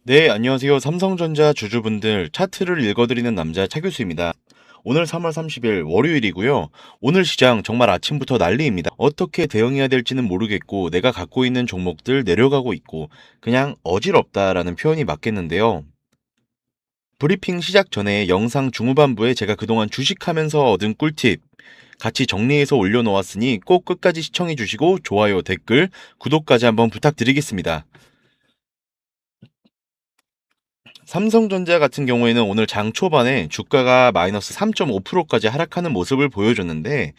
네, 안녕하세요. 삼성전자 주주분들 차트를 읽어드리는 남자 차교수입니다. 오늘 3월 30일 월요일이고요. 오늘 시장 정말 아침부터 난리입니다. 어떻게 대응해야 될지는 모르겠고 내가 갖고 있는 종목들 내려가고 있고 그냥 어지럽다라는 표현이 맞겠는데요. 브리핑 시작 전에 영상 중후반부에 제가 그동안 주식하면서 얻은 꿀팁 같이 정리해서 올려놓았으니 꼭 끝까지 시청해 주시고 좋아요, 댓글, 구독까지 한번 부탁드리겠습니다. 삼성전자 같은 경우에는 오늘 장 초반에 주가가 마이너스 3.5%까지 하락하는 모습을 보여줬는데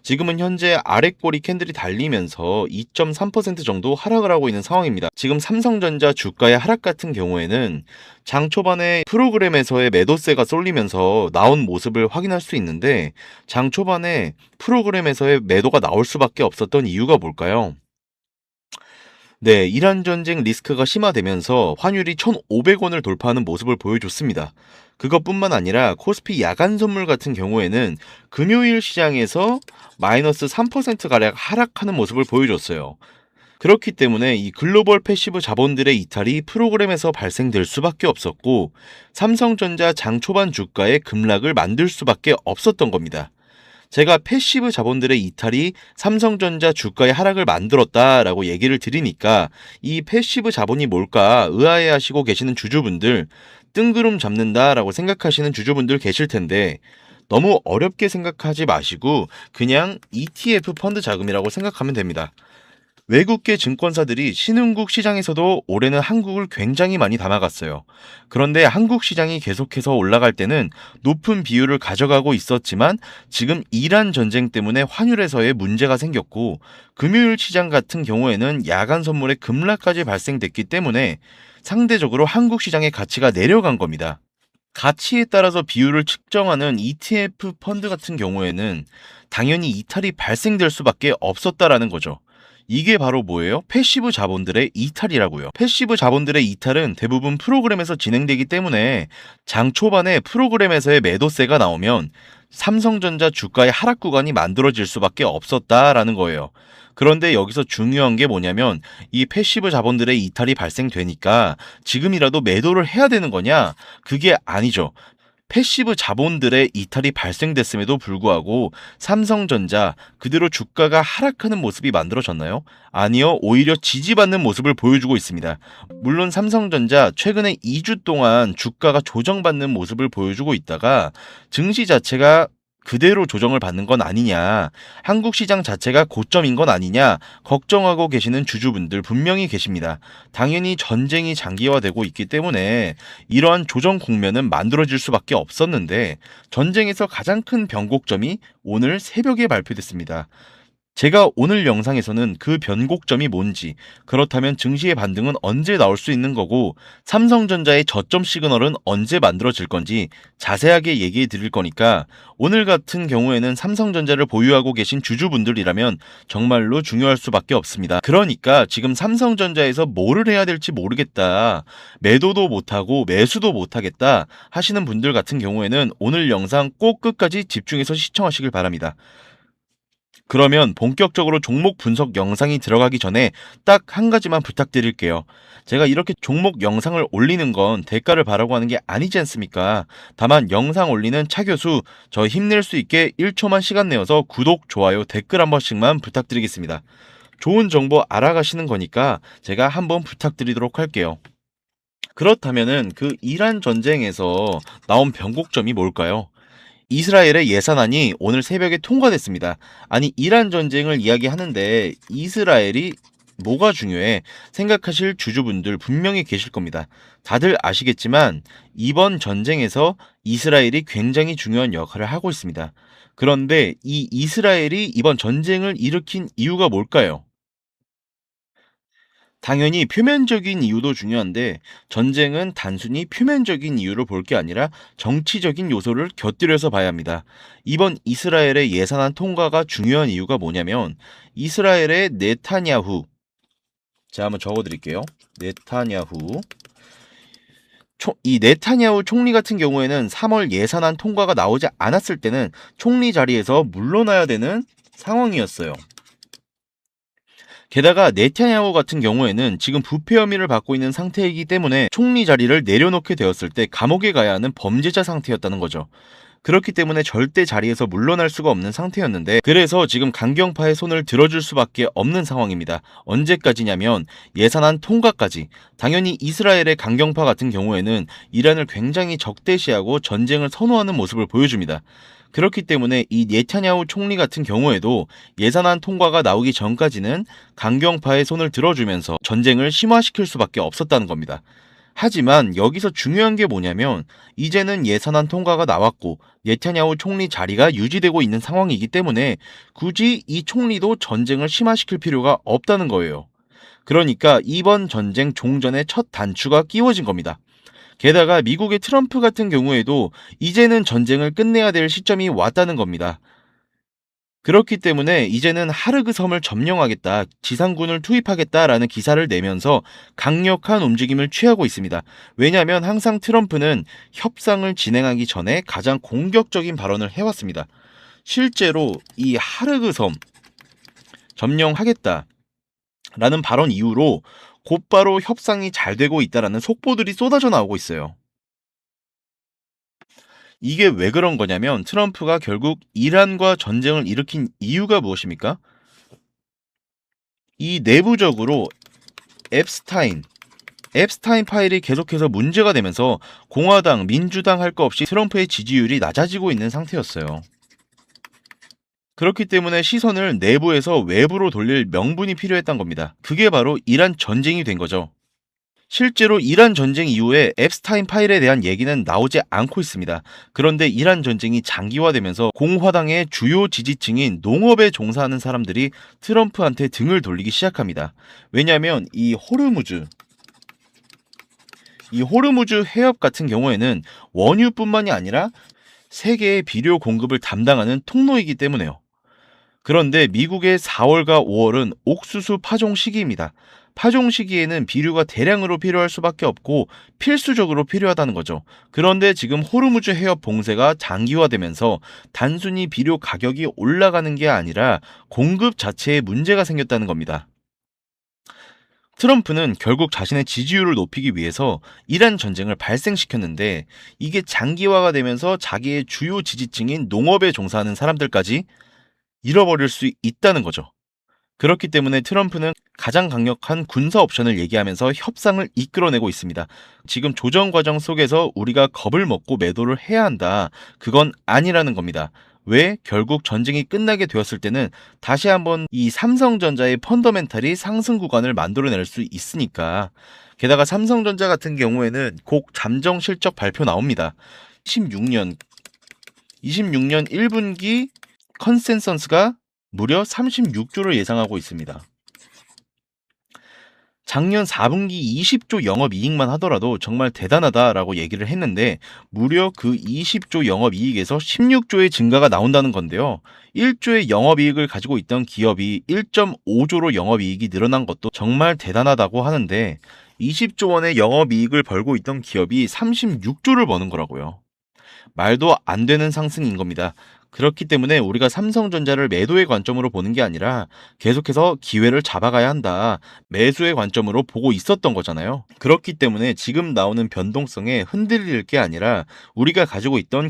지금은 현재 아랫꼬리 캔들이 달리면서 2.3% 정도 하락을 하고 있는 상황입니다. 지금 삼성전자 주가의 하락 같은 경우에는 장 초반에 프로그램에서의 매도세가 쏠리면서 나온 모습을 확인할 수 있는데 장 초반에 프로그램에서의 매도가 나올 수밖에 없었던 이유가 뭘까요? 네, 이란 전쟁 리스크가 심화되면서 환율이 1,500원을 돌파하는 모습을 보여줬습니다. 그것뿐만 아니라 코스피 야간 선물 같은 경우에는 금요일 시장에서 마이너스 3%가량 하락하는 모습을 보여줬어요. 그렇기 때문에 이 글로벌 패시브 자본들의 이탈이 프로그램에서 발생될 수밖에 없었고 삼성전자 장 초반 주가의 급락을 만들 수밖에 없었던 겁니다. 제가 패시브 자본들의 이탈이 삼성전자 주가의 하락을 만들었다라고 얘기를 드리니까 이 패시브 자본이 뭘까 의아해하시고 계시는 주주분들 뜬구름 잡는다라고 생각하시는 주주분들 계실 텐데 너무 어렵게 생각하지 마시고 그냥 ETF 펀드 자금이라고 생각하면 됩니다. 외국계 증권사들이 신흥국 시장에서도 올해는 한국을 굉장히 많이 담아갔어요. 그런데 한국 시장이 계속해서 올라갈 때는 높은 비율을 가져가고 있었지만 지금 이란 전쟁 때문에 환율에서의 문제가 생겼고 금요일 시장 같은 경우에는 야간 선물의 급락까지 발생됐기 때문에 상대적으로 한국 시장의 가치가 내려간 겁니다. 가치에 따라서 비율을 측정하는 ETF 펀드 같은 경우에는 당연히 이탈이 발생될 수밖에 없었다라는 거죠. 이게 바로 뭐예요? 패시브 자본들의 이탈이라고요. 패시브 자본들의 이탈은 대부분 프로그램에서 진행되기 때문에 장 초반에 프로그램에서의 매도세가 나오면 삼성전자 주가의 하락 구간이 만들어질 수밖에 없었다라는 거예요. 그런데 여기서 중요한 게 뭐냐면 이 패시브 자본들의 이탈이 발생되니까 지금이라도 매도를 해야 되는 거냐? 그게 아니죠. 패시브 자본들의 이탈이 발생됐음에도 불구하고 삼성전자 그대로 주가가 하락하는 모습이 만들어졌나요? 아니요, 오히려 지지받는 모습을 보여주고 있습니다. 물론 삼성전자 최근에 2주 동안 주가가 조정받는 모습을 보여주고 있다가 증시 자체가 그대로 조정을 받는 건 아니냐, 한국 시장 자체가 고점인 건 아니냐 걱정하고 계시는 주주분들 분명히 계십니다. 당연히 전쟁이 장기화되고 있기 때문에 이러한 조정 국면은 만들어질 수밖에 없었는데 전쟁에서 가장 큰 변곡점이 오늘 새벽에 발표됐습니다. 제가 오늘 영상에서는 그 변곡점이 뭔지, 그렇다면 증시의 반등은 언제 나올 수 있는 거고 삼성전자의 저점 시그널은 언제 만들어질 건지 자세하게 얘기해 드릴 거니까 오늘 같은 경우에는 삼성전자를 보유하고 계신 주주분들이라면 정말로 중요할 수밖에 없습니다. 그러니까 지금 삼성전자에서 뭐를 해야 될지 모르겠다, 매도도 못하고 매수도 못하겠다 하시는 분들 같은 경우에는 오늘 영상 꼭 끝까지 집중해서 시청하시길 바랍니다. 그러면 본격적으로 종목 분석 영상이 들어가기 전에 딱 한 가지만 부탁드릴게요. 제가 이렇게 종목 영상을 올리는 건 대가를 바라고 하는 게 아니지 않습니까? 다만 영상 올리는 차 교수, 저 힘낼 수 있게 1초만 시간 내어서 구독, 좋아요, 댓글 한 번씩만 부탁드리겠습니다. 좋은 정보 알아가시는 거니까 제가 한번 부탁드리도록 할게요. 그렇다면은 그 이란 전쟁에서 나온 변곡점이 뭘까요? 이스라엘의 예산안이 오늘 새벽에 통과됐습니다. 아니, 이란 전쟁을 이야기하는데 이스라엘이 뭐가 중요해? 생각하실 주주분들 분명히 계실 겁니다. 다들 아시겠지만 이번 전쟁에서 이스라엘이 굉장히 중요한 역할을 하고 있습니다. 그런데 이 이스라엘이 이번 전쟁을 일으킨 이유가 뭘까요? 당연히 표면적인 이유도 중요한데 전쟁은 단순히 표면적인 이유를 볼 게 아니라 정치적인 요소를 곁들여서 봐야 합니다. 이번 이스라엘의 예산안 통과가 중요한 이유가 뭐냐면 이스라엘의 네타냐후, 제가 한번 적어드릴게요. 네타냐후, 이 네타냐후 총리 같은 경우에는 3월 예산안 통과가 나오지 않았을 때는 총리 자리에서 물러나야 되는 상황이었어요. 게다가 네타냐후 같은 경우에는 지금 부패 혐의를 받고 있는 상태이기 때문에 총리 자리를 내려놓게 되었을 때 감옥에 가야 하는 범죄자 상태였다는 거죠. 그렇기 때문에 절대 자리에서 물러날 수가 없는 상태였는데, 그래서 지금 강경파의 손을 들어줄 수밖에 없는 상황입니다. 언제까지냐면 예산안 통과까지. 당연히 이스라엘의 강경파 같은 경우에는 이란을 굉장히 적대시하고 전쟁을 선호하는 모습을 보여줍니다. 그렇기 때문에 이 네타냐후 총리 같은 경우에도 예산안 통과가 나오기 전까지는 강경파의 손을 들어주면서 전쟁을 심화시킬 수밖에 없었다는 겁니다. 하지만 여기서 중요한 게 뭐냐면, 이제는 예산안 통과가 나왔고 네타냐후 총리 자리가 유지되고 있는 상황이기 때문에 굳이 이 총리도 전쟁을 심화시킬 필요가 없다는 거예요. 그러니까 이번 전쟁 종전의 첫 단추가 끼워진 겁니다. 게다가 미국의 트럼프 같은 경우에도 이제는 전쟁을 끝내야 될 시점이 왔다는 겁니다. 그렇기 때문에 이제는 하르그 섬을 점령하겠다, 지상군을 투입하겠다라는 기사를 내면서 강력한 움직임을 취하고 있습니다. 왜냐하면 항상 트럼프는 협상을 진행하기 전에 가장 공격적인 발언을 해왔습니다. 실제로 이 하르그 섬 점령하겠다라는 발언 이후로 곧바로 협상이 잘 되고 있다라는 속보들이 쏟아져 나오고 있어요. 이게 왜 그런 거냐면, 트럼프가 결국 이란과 전쟁을 일으킨 이유가 무엇입니까? 이 내부적으로 앱스타인 파일이 계속해서 문제가 되면서 공화당, 민주당 할 거 없이 트럼프의 지지율이 낮아지고 있는 상태였어요. 그렇기 때문에 시선을 내부에서 외부로 돌릴 명분이 필요했던 겁니다. 그게 바로 이란 전쟁이 된 거죠. 실제로 이란 전쟁 이후에 앱스타인 파일에 대한 얘기는 나오지 않고 있습니다. 그런데 이란 전쟁이 장기화되면서 공화당의 주요 지지층인 농업에 종사하는 사람들이 트럼프한테 등을 돌리기 시작합니다. 왜냐하면 이 호르무즈 해협 같은 경우에는 원유뿐만이 아니라 세계의 비료 공급을 담당하는 통로이기 때문에요. 그런데 미국의 4월과 5월은 옥수수 파종 시기입니다. 파종 시기에는 비료가 대량으로 필요할 수밖에 없고 필수적으로 필요하다는 거죠. 그런데 지금 호르무즈 해협 봉쇄가 장기화되면서 단순히 비료 가격이 올라가는 게 아니라 공급 자체에 문제가 생겼다는 겁니다. 트럼프는 결국 자신의 지지율을 높이기 위해서 이란 전쟁을 발생시켰는데, 이게 장기화가 되면서 자기의 주요 지지층인 농업에 종사하는 사람들까지 잃어버릴 수 있다는 거죠. 그렇기 때문에 트럼프는 가장 강력한 군사 옵션을 얘기하면서 협상을 이끌어내고 있습니다. 지금 조정 과정 속에서 우리가 겁을 먹고 매도를 해야 한다, 그건 아니라는 겁니다. 왜? 결국 전쟁이 끝나게 되었을 때는 다시 한번 이 삼성전자의 펀더멘탈이 상승 구간을 만들어낼 수 있으니까. 게다가 삼성전자 같은 경우에는 곧 잠정 실적 발표 나옵니다. 26년 1분기 컨센서스가 무려 36조를 예상하고 있습니다. 작년 4분기 20조 영업이익만 하더라도 정말 대단하다라고 얘기를 했는데, 무려 그 20조 영업이익에서 16조의 증가가 나온다는 건데요. 1조의 영업이익을 가지고 있던 기업이 1.5조로 영업이익이 늘어난 것도 정말 대단하다고 하는데, 20조 원의 영업이익을 벌고 있던 기업이 36조를 버는 거라고요. 말도 안 되는 상승인 겁니다. 그렇기 때문에 우리가 삼성전자를 매도의 관점으로 보는 게 아니라 계속해서 기회를 잡아가야 한다, 매수의 관점으로 보고 있었던 거잖아요. 그렇기 때문에 지금 나오는 변동성에 흔들릴 게 아니라 우리가 가지고 있었던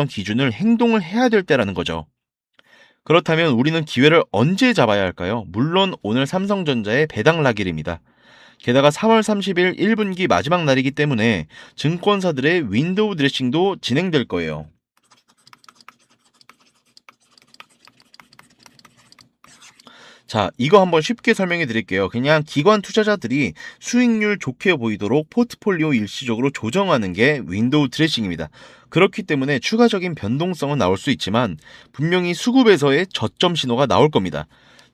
기준을 행동을 해야 될 때라는 거죠. 그렇다면 우리는 기회를 언제 잡아야 할까요? 물론 오늘 삼성전자의 배당 라길입니다. 게다가 3월 30일 1분기 마지막 날이기 때문에 증권사들의 윈도우 드레싱도 진행될 거예요. 자, 이거 한번 쉽게 설명해 드릴게요. 그냥 기관 투자자들이 수익률 좋게 보이도록 포트폴리오 일시적으로 조정하는 게 윈도우 드레싱입니다. 그렇기 때문에 추가적인 변동성은 나올 수 있지만 분명히 수급에서의 저점 신호가 나올 겁니다.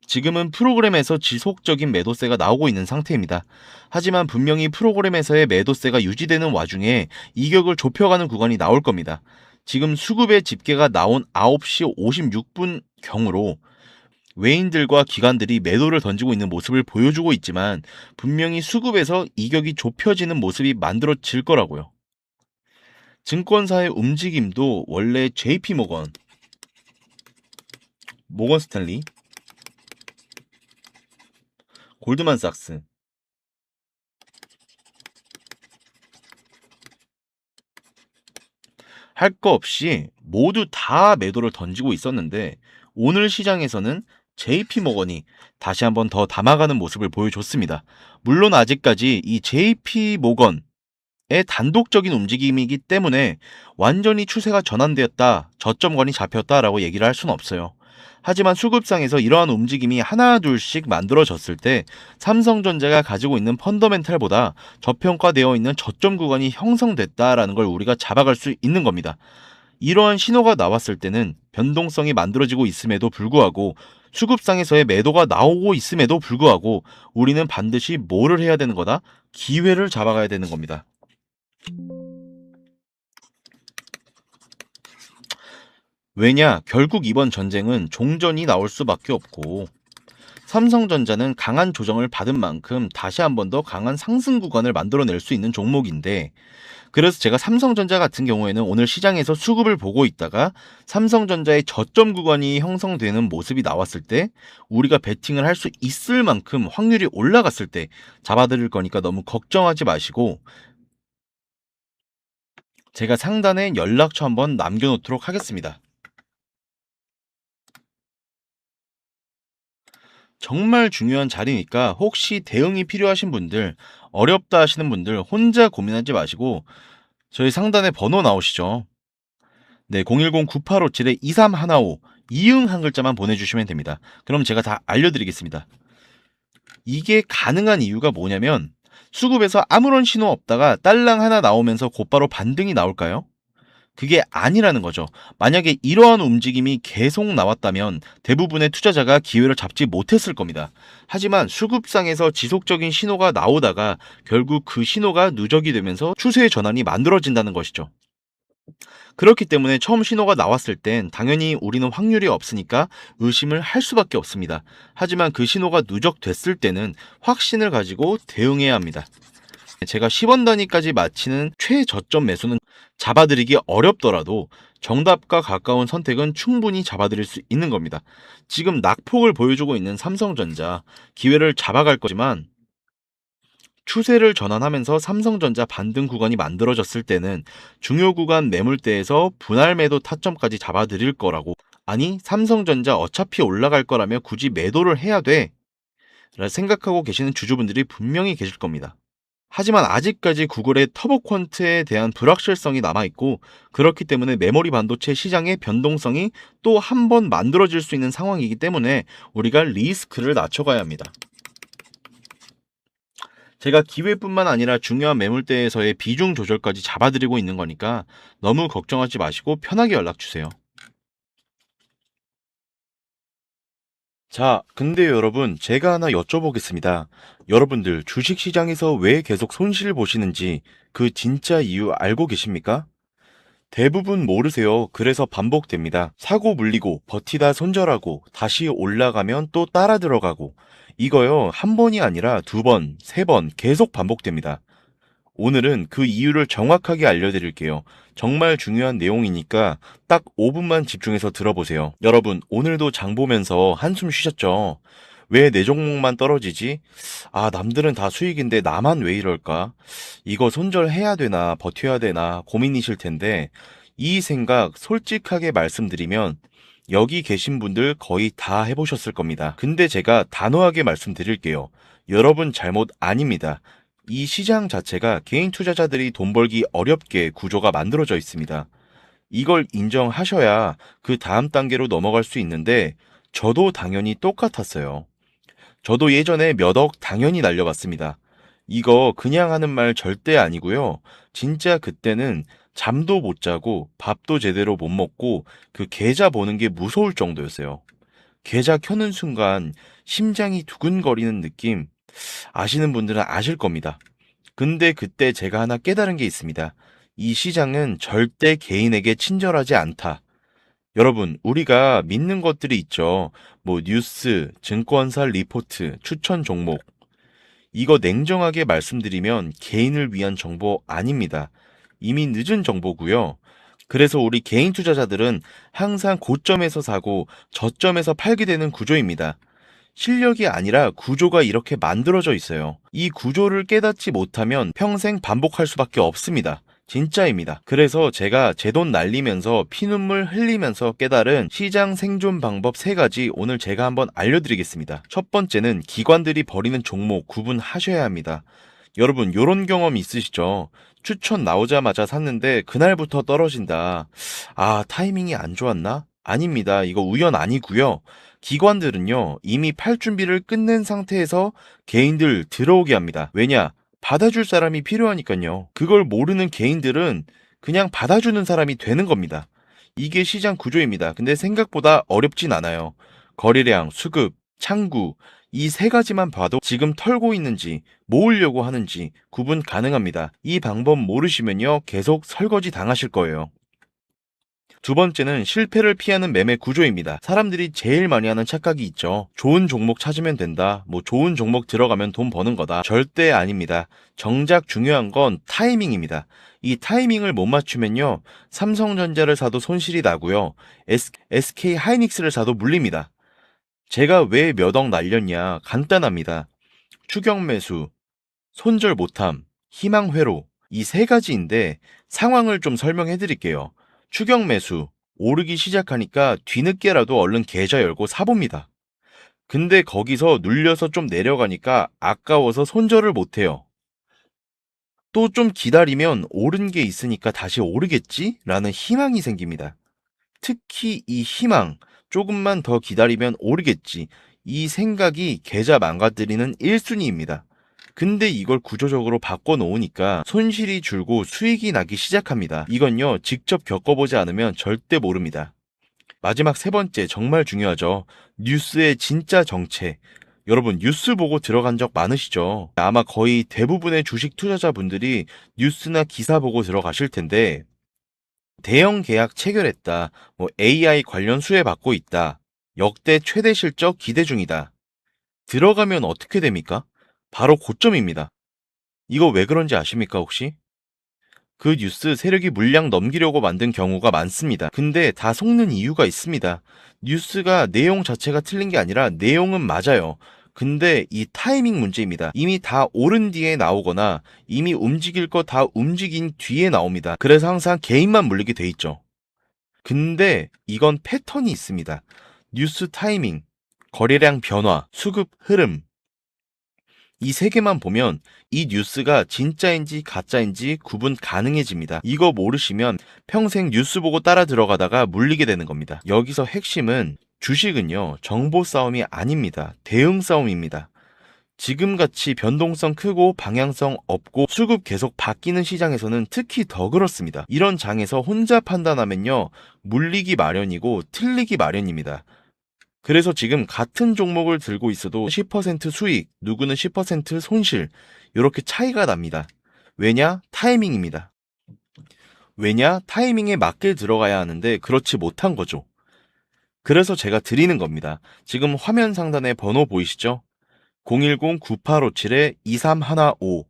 지금은 프로그램에서 지속적인 매도세가 나오고 있는 상태입니다. 하지만 분명히 프로그램에서의 매도세가 유지되는 와중에 이격을 좁혀가는 구간이 나올 겁니다. 지금 수급의 집계가 나온 9시 56분 경으로 외인들과 기관들이 매도를 던지고 있는 모습을 보여주고 있지만, 분명히 수급에서 이격이 좁혀지는 모습이 만들어질 거라고요. 증권사의 움직임도 원래 JP 모건 스탠리, 골드만삭스. 할 거 없이 모두 다 매도를 던지고 있었는데 오늘 시장에서는 JP모건이 다시 한번 더 담아가는 모습을 보여줬습니다. 물론 아직까지 이 JP모건의 단독적인 움직임이기 때문에 완전히 추세가 전환되었다, 저점권이 잡혔다라고 얘기를 할 수는 없어요. 하지만 수급상에서 이러한 움직임이 하나 둘씩 만들어졌을 때 삼성전자가 가지고 있는 펀더멘탈보다 저평가되어 있는 저점 구간이 형성됐다라는 걸 우리가 잡아갈 수 있는 겁니다. 이러한 신호가 나왔을 때는 변동성이 만들어지고 있음에도 불구하고 수급상에서의 매도가 나오고 있음에도 불구하고 우리는 반드시 뭐를 해야 되는 거다? 기회를 잡아가야 되는 겁니다. 왜냐? 결국 이번 전쟁은 종전이 나올 수밖에 없고 삼성전자는 강한 조정을 받은 만큼 다시 한번 더 강한 상승 구간을 만들어낼 수 있는 종목인데, 그래서 제가 삼성전자 같은 경우에는 오늘 시장에서 수급을 보고 있다가 삼성전자의 저점 구간이 형성되는 모습이 나왔을 때 우리가 베팅을 할 수 있을 만큼 확률이 올라갔을 때 잡아드릴 거니까 너무 걱정하지 마시고 제가 상단에 연락처 한번 남겨놓도록 하겠습니다. 정말 중요한 자리니까 혹시 대응이 필요하신 분들, 어렵다 하시는 분들 혼자 고민하지 마시고 저희 상단에 번호 나오시죠? 네, 010-9857-2315 이응 한 글자만 보내주시면 됩니다. 그럼 제가 다 알려드리겠습니다. 이게 가능한 이유가 뭐냐면 수급에서 아무런 신호 없다가 딸랑 하나 나오면서 곧바로 반등이 나올까요? 그게 아니라는 거죠. 만약에 이러한 움직임이 계속 나왔다면 대부분의 투자자가 기회를 잡지 못했을 겁니다. 하지만 수급상에서 지속적인 신호가 나오다가 결국 그 신호가 누적이 되면서 추세의 전환이 만들어진다는 것이죠. 그렇기 때문에 처음 신호가 나왔을 땐 당연히 우리는 확률이 없으니까 의심을 할 수밖에 없습니다. 하지만 그 신호가 누적됐을 때는 확신을 가지고 대응해야 합니다. 제가 10원 단위까지 마치는 최저점 매수는 잡아드리기 어렵더라도 정답과 가까운 선택은 충분히 잡아드릴 수 있는 겁니다. 지금 낙폭을 보여주고 있는 삼성전자 기회를 잡아갈 거지만 추세를 전환하면서 삼성전자 반등 구간이 만들어졌을 때는 중요 구간 매물대에서 분할 매도 타점까지 잡아드릴 거라고, 아니 삼성전자 어차피 올라갈 거라며 굳이 매도를 해야 돼 라 생각하고 계시는 주주분들이 분명히 계실 겁니다. 하지만 아직까지 구글의 터보 퀀트에 대한 불확실성이 남아있고 그렇기 때문에 메모리 반도체 시장의 변동성이 또 한 번 만들어질 수 있는 상황이기 때문에 우리가 리스크를 낮춰가야 합니다. 제가 기회뿐만 아니라 중요한 매물대에서의 비중 조절까지 잡아드리고 있는 거니까 너무 걱정하지 마시고 편하게 연락주세요. 자, 근데 여러분, 제가 하나 여쭤보겠습니다. 여러분들 주식시장에서 왜 계속 손실 보시는지 그 진짜 이유 알고 계십니까? 대부분 모르세요. 그래서 반복됩니다. 사고 물리고 버티다 손절하고 다시 올라가면 또 따라 들어가고 이거요. 한 번이 아니라 두 번, 세 번 계속 반복됩니다. 오늘은 그 이유를 정확하게 알려드릴게요. 정말 중요한 내용이니까 딱 5분만 집중해서 들어보세요. 여러분, 오늘도 장 보면서 한숨 쉬셨죠? 왜 내 종목만 떨어지지? 아, 남들은 다 수익인데 나만 왜 이럴까? 이거 손절해야 되나, 버텨야 되나 고민이실 텐데, 이 생각 솔직하게 말씀드리면 여기 계신 분들 거의 다 해보셨을 겁니다. 근데 제가 단호하게 말씀드릴게요. 여러분 잘못 아닙니다. 이 시장 자체가 개인 투자자들이 돈 벌기 어렵게 구조가 만들어져 있습니다. 이걸 인정하셔야 그 다음 단계로 넘어갈 수 있는데 저도 당연히 똑같았어요. 저도 예전에 몇 억 당연히 날려봤습니다. 이거 그냥 하는 말 절대 아니고요. 진짜 그때는 잠도 못 자고 밥도 제대로 못 먹고 그 계좌 보는 게 무서울 정도였어요. 계좌 켜는 순간 심장이 두근거리는 느낌 아시는 분들은 아실 겁니다. 근데 그때 제가 하나 깨달은 게 있습니다. 이 시장은 절대 개인에게 친절하지 않다. 여러분, 우리가 믿는 것들이 있죠. 뭐 뉴스, 증권사 리포트, 추천 종목. 이거 냉정하게 말씀드리면 개인을 위한 정보 아닙니다. 이미 늦은 정보고요. 그래서 우리 개인 투자자들은 항상 고점에서 사고 저점에서 팔게 되는 구조입니다. 실력이 아니라 구조가 이렇게 만들어져 있어요. 이 구조를 깨닫지 못하면 평생 반복할 수밖에 없습니다. 진짜입니다. 그래서 제가 제 돈 날리면서 피눈물 흘리면서 깨달은 시장 생존 방법 3가지 오늘 제가 한번 알려드리겠습니다. 첫 번째는 기관들이 버리는 종목 구분하셔야 합니다. 여러분 요런 경험 있으시죠? 추천 나오자마자 샀는데 그날부터 떨어진다. 아, 타이밍이 안 좋았나? 아닙니다. 이거 우연 아니고요. 기관들은요, 이미 팔 준비를 끝낸 상태에서 개인들 들어오게 합니다. 왜냐? 받아줄 사람이 필요하니까요. 그걸 모르는 개인들은 그냥 받아주는 사람이 되는 겁니다. 이게 시장 구조입니다. 근데 생각보다 어렵진 않아요. 거래량, 수급, 창구, 이 3가지만 봐도 지금 털고 있는지, 모으려고 하는지 구분 가능합니다. 이 방법 모르시면요, 계속 설거지 당하실 거예요. 두 번째는 실패를 피하는 매매 구조입니다. 사람들이 제일 많이 하는 착각이 있죠. 좋은 종목 찾으면 된다. 좋은 종목 들어가면 돈 버는 거다. 절대 아닙니다. 정작 중요한 건 타이밍입니다. 이 타이밍을 못 맞추면요, 삼성전자를 사도 손실이 나고요, SK 하이닉스를 사도 물립니다. 제가 왜 몇 억 날렸냐? 간단합니다. 추격 매수, 손절 못함, 희망 회로, 이 3가지인데 상황을 좀 설명해 드릴게요. 추격 매수, 오르기 시작하니까 뒤늦게라도 얼른 계좌 열고 사봅니다. 근데 거기서 눌려서 좀 내려가니까 아까워서 손절을 못해요. 또 좀 기다리면 오른 게 있으니까 다시 오르겠지? 라는 희망이 생깁니다. 특히 이 희망, 조금만 더 기다리면 오르겠지. 이 생각이 계좌 망가뜨리는 1순위입니다. 근데 이걸 구조적으로 바꿔놓으니까 손실이 줄고 수익이 나기 시작합니다. 이건요, 직접 겪어보지 않으면 절대 모릅니다. 마지막 3번째, 정말 중요하죠. 뉴스의 진짜 정체. 여러분, 뉴스 보고 들어간 적 많으시죠? 아마 거의 대부분의 주식 투자자분들이 뉴스나 기사 보고 들어가실 텐데, 대형 계약 체결했다, AI 관련 수혜 받고 있다, 역대 최대 실적 기대 중이다. 들어가면 어떻게 됩니까? 바로 고점입니다. 이거 왜 그런지 아십니까, 혹시? 그 뉴스 세력이 물량 넘기려고 만든 경우가 많습니다. 근데 다 속는 이유가 있습니다. 뉴스가 내용 자체가 틀린 게 아니라 내용은 맞아요. 근데 이 타이밍 문제입니다. 이미 다 오른 뒤에 나오거나 이미 움직일 거 다 움직인 뒤에 나옵니다. 그래서 항상 개인만 물리게 돼 있죠. 근데 이건 패턴이 있습니다. 뉴스 타이밍, 거래량 변화, 수급 흐름, 이 3개만 보면 이 뉴스가 진짜인지 가짜인지 구분 가능해집니다. 이거 모르시면 평생 뉴스 보고 따라 들어가다가 물리게 되는 겁니다. 여기서 핵심은 주식은요, 정보 싸움이 아닙니다. 대응 싸움입니다. 지금같이 변동성 크고 방향성 없고 수급 계속 바뀌는 시장에서는 특히 더 그렇습니다. 이런 장에서 혼자 판단하면요, 물리기 마련이고 틀리기 마련입니다. 그래서 지금 같은 종목을 들고 있어도 10% 수익, 누구는 10% 손실, 이렇게 차이가 납니다. 왜냐? 타이밍입니다. 왜냐? 타이밍에 맞게 들어가야 하는데 그렇지 못한 거죠. 그래서 제가 드리는 겁니다. 지금 화면 상단에 번호 보이시죠? 010-9857-2315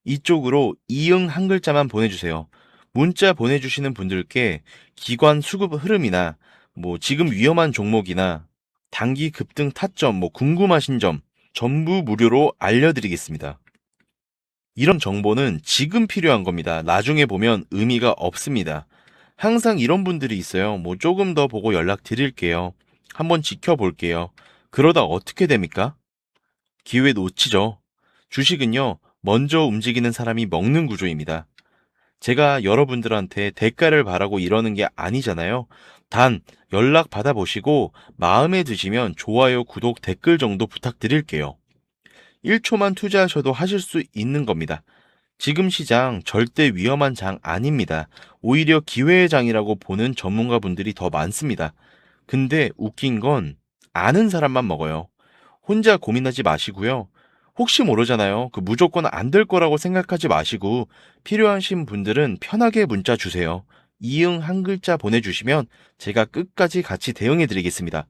이쪽으로 이응 한 글자만 보내주세요. 문자 보내주시는 분들께 기관 수급 흐름이나 지금 위험한 종목이나 단기 급등 타점, 궁금하신 점 전부 무료로 알려드리겠습니다. 이런 정보는 지금 필요한 겁니다. 나중에 보면 의미가 없습니다. 항상 이런 분들이 있어요. 조금 더 보고 연락드릴게요. 한번 지켜볼게요. 그러다 어떻게 됩니까? 기회 놓치죠. 주식은요, 먼저 움직이는 사람이 먹는 구조입니다. 제가 여러분들한테 대가를 바라고 이러는 게 아니잖아요. 단 연락 받아보시고 마음에 드시면 좋아요, 구독, 댓글 정도 부탁드릴게요. 1초만 투자하셔도 하실 수 있는 겁니다. 지금 시장 절대 위험한 장 아닙니다. 오히려 기회의 장이라고 보는 전문가분들이 더 많습니다. 근데 웃긴 건 아는 사람만 먹어요. 혼자 고민하지 마시고요. 혹시 모르잖아요. 무조건 안 될 거라고 생각하지 마시고 필요하신 분들은 편하게 문자 주세요. 이응 한 글자 보내주시면 제가 끝까지 같이 대응해 드리겠습니다.